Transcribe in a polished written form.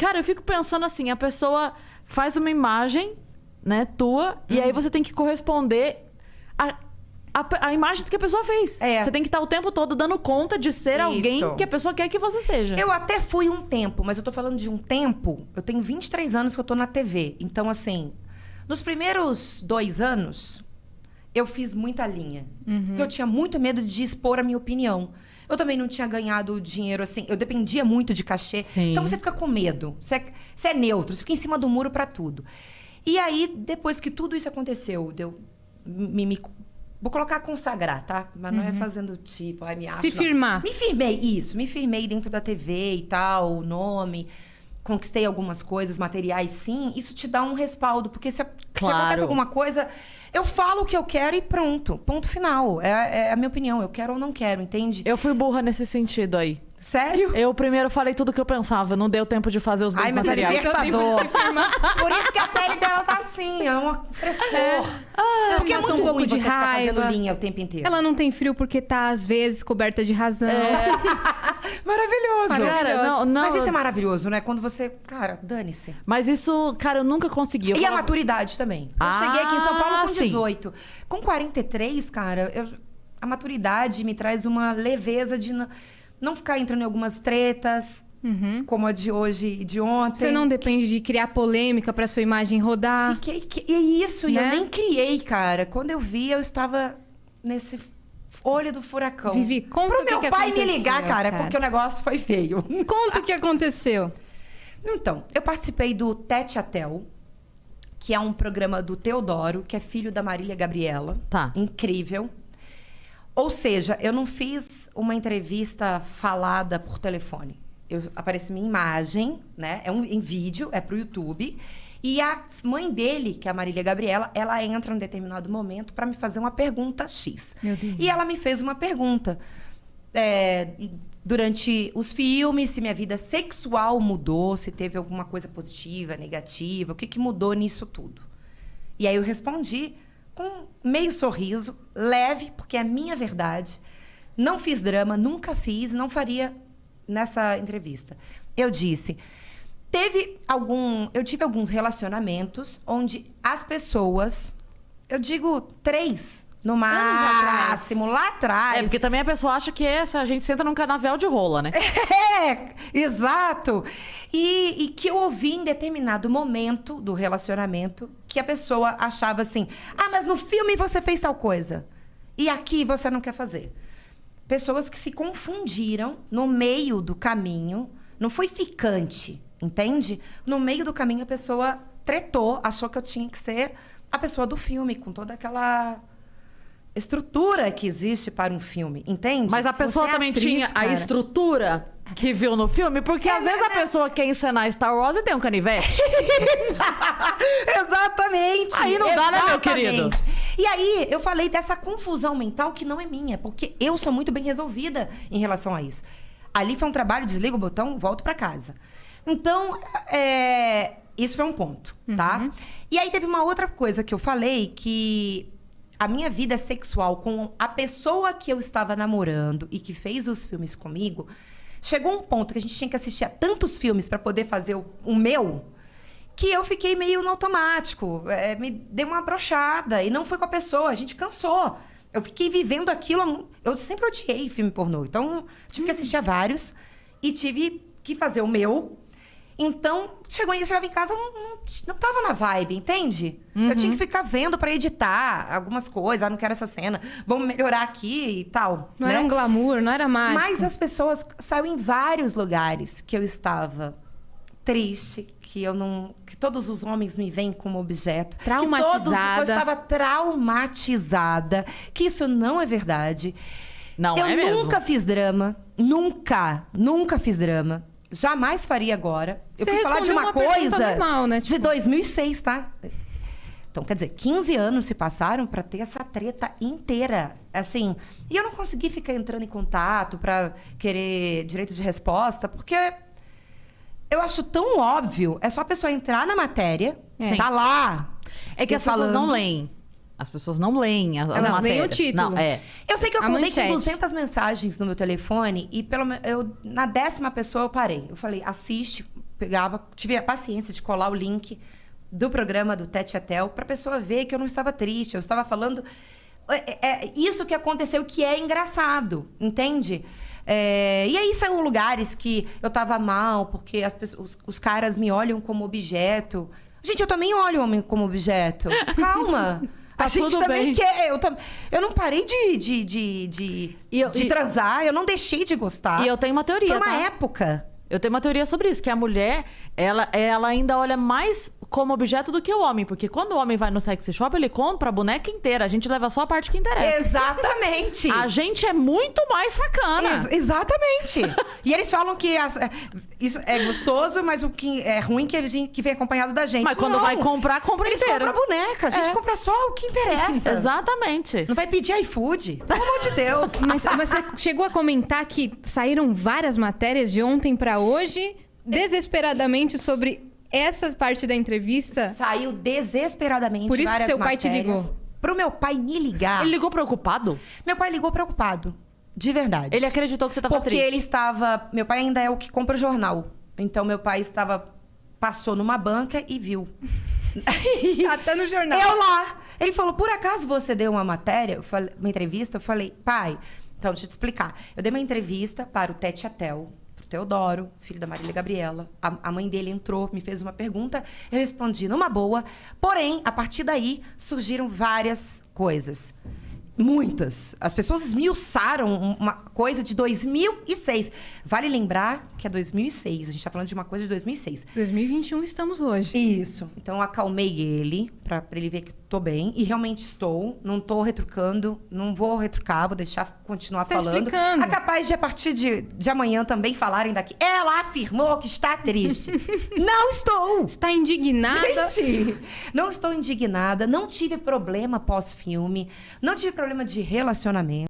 Cara, eu fico pensando assim, a pessoa faz uma imagem, né, tua, e aí você tem que corresponder a imagem que a pessoa fez. Você tem que estar o tempo todo dando conta de ser alguém que a pessoa quer que você seja. Eu até fui um tempo, mas eu tô falando de um tempo... Eu tenho 23 anos que eu tô na TV. Então, assim, nos primeiros 2 anos, eu fiz muita linha. Porque eu tinha muito medo de expor a minha opinião. Eu também não tinha ganhado dinheiro, assim... Eu dependia muito de cachê. Sim. Então, você fica com medo. Você é neutro. Você fica em cima do muro pra tudo. E aí, depois que tudo isso aconteceu, vou colocar consagrar, tá? Mas não é fazendo tipo, me acho. Se firmar. Me firmei dentro da TV e tal, o nome. Conquistei algumas coisas, materiais, sim. Isso te dá um respaldo, porque se acontece alguma coisa, eu falo o que eu quero e pronto. Ponto final. É a minha opinião. Eu quero ou não quero, entende? Eu fui burra nesse sentido aí. Sério? Eu primeiro falei tudo o que eu pensava. Não deu tempo de fazer os meus materiais. Ai, mas é libertador. Por isso que a pele dela tá assim. É uma frescor. Porque é muito um pouco ruim de você ficar raiva. fazendo linha o tempo inteiro. Ela não tem frio porque tá, às vezes, coberta de razão. Maravilhoso. Cara, não. Mas isso é maravilhoso, né? Quando você... Cara, dane-se. Mas isso, cara, eu nunca consegui. E a maturidade também. Eu cheguei aqui em São Paulo com sim. 18. Com 43, cara, a maturidade me traz uma leveza de não ficar entrando em algumas tretas, como a de hoje e de ontem. Você não depende de criar polêmica pra sua imagem rodar. E isso, né? e eu nem criei, cara. Quando eu vi, eu estava nesse olho do furacão. Vivi, conta Pro o que meu que pai me aconteceu, ligar, cara, cara. porque o negócio foi feio. Conta o que aconteceu. Então, eu participei do Tete a Tel, que é um programa do Teodoro, que é filho da Marília Gabriela. Tá. Incrível. Ou seja, eu não fiz uma entrevista falada por telefone. Aparece minha imagem, né? Em vídeo, é pro YouTube. E a mãe dele, que é a Marília Gabriela, ela entra em determinado momento para me fazer uma pergunta X. Meu Deus. E ela me fez uma pergunta. Durante os filmes, se minha vida sexual mudou, se teve alguma coisa positiva, negativa, o que mudou nisso tudo. E aí eu respondi com meio sorriso, leve, porque é a minha verdade. Não fiz drama, nunca fiz, não faria nessa entrevista. Eu disse, eu tive alguns relacionamentos onde as pessoas, eu digo 3, no máximo, lá atrás. Porque também a pessoa acha que a gente senta num canavial de rola, né? Exato. E que eu ouvi em determinado momento do relacionamento que a pessoa achava assim, mas no filme você fez tal coisa. E aqui você não quer fazer. Pessoas que se confundiram no meio do caminho. Não foi ficante, entende? No meio do caminho a pessoa tretou, achou que eu tinha que ser a pessoa do filme, com toda aquela estrutura que existe para um filme, entende? Mas a pessoa Você é também atriz, tinha cara. a estrutura que viu no filme, porque às vezes a pessoa quer encenar Star Wars e tem um canivete. Exatamente. Aí não dá, né, meu querido? E aí, eu falei dessa confusão mental que não é minha, porque eu sou muito bem resolvida em relação a isso. Ali foi um trabalho, desligo o botão, volto pra casa. Então, isso foi um ponto, tá? E aí teve uma outra coisa que eu falei, que a minha vida sexual com a pessoa que eu estava namorando e que fez os filmes comigo, chegou um ponto que a gente tinha que assistir a tantos filmes para poder fazer o meu, que eu fiquei meio no automático. Me deu uma brochada. E não foi com a pessoa, a gente cansou. Eu fiquei vivendo aquilo. Eu sempre odiei filme pornô. Então, tive que assistir a vários. E tive que fazer o meu. Então, eu chegava em casa, não tava na vibe, entende? Eu tinha que ficar vendo pra editar algumas coisas. Não quero essa cena. Vamos melhorar aqui e tal. Não era um glamour, não era mágico. Mas as pessoas saiu em vários lugares que eu estava triste, que todos os homens me veem como objeto. Traumatizada. Que eu estava traumatizada. Que isso não é verdade. Não eu é mesmo? nunca fiz drama. Nunca fiz drama. Jamais faria agora. Eu Você fui falar de respondeu uma pergunta coisa normal, né? de 2006, tá? Então, quer dizer, 15 anos se passaram pra ter essa treta inteira. Assim, e eu não consegui ficar entrando em contato pra querer direito de resposta, porque eu acho tão óbvio. É só a pessoa entrar na matéria, tá lá. É que as pessoas não leem. As pessoas não leem as Elas matérias. leem o título. Não, Eu sei que eu A acordei com manchete. 200 mensagens no meu telefone e na 10ª pessoa eu parei. Eu falei, assiste, tive a paciência de colar o link do programa do Tete a Tel pra pessoa ver que eu não estava triste, eu estava falando isso que aconteceu, que é engraçado, entende? E aí são lugares que eu tava mal, porque os caras me olham como objeto. Gente, eu também olho o homem como objeto. Calma. Tá, a gente também bem. quer. Eu não parei de transar, eu não deixei de gostar. E eu tenho uma teoria, Foi uma tá? época. Eu tenho uma teoria sobre isso, que a mulher, ela ainda olha mais como objeto do que o homem. Porque quando o homem vai no sex shop, ele compra a boneca inteira. A gente leva só a parte que interessa. Exatamente. A gente é muito mais sacana. Exatamente. E eles falam que isso é gostoso, mas o que é ruim que vem acompanhado da gente. Mas quando vai comprar, compra eles inteira. Eles compram a boneca. A gente compra só o que interessa. Exatamente. Não vai pedir iFood. Pelo amor de Deus. Mas você chegou a comentar que saíram várias matérias de ontem pra hoje, desesperadamente, sobre essa parte da entrevista. Saiu desesperadamente. Por isso que seu pai te matérias. ligou. Pro meu pai me ligar. Ele ligou preocupado? Meu pai ligou preocupado. De verdade. Ele acreditou que você tava Porque triste. ele estava... Meu pai ainda é o que compra o jornal. Então, meu pai passou numa banca e viu. Tá no jornal. Eu lá. Ele falou, por acaso você deu uma matéria? Uma entrevista? Eu falei, pai... Então, deixa eu te explicar. Eu dei uma entrevista para o Tete a Tel, pro Teodoro, filho da Marília Gabriela. A mãe dele entrou, me fez uma pergunta, eu respondi numa boa. Porém, a partir daí, surgiram várias coisas. Muitas. As pessoas esmiuçaram uma coisa de 2006. Vale lembrar que é 2006. A gente tá falando de uma coisa de 2006. 2021 estamos hoje. Isso. Então, eu acalmei ele, pra ele ver que tô bem. E realmente estou. Não tô retrucando. Não vou retrucar. Vou deixar continuar Você tá falando. explicando. É capaz de, a partir de amanhã, também falarem daqui. Ela afirmou que está triste. Não estou. Está indignada? Gente, não estou indignada. Não tive problema pós-filme. Não tive problema de relacionamento.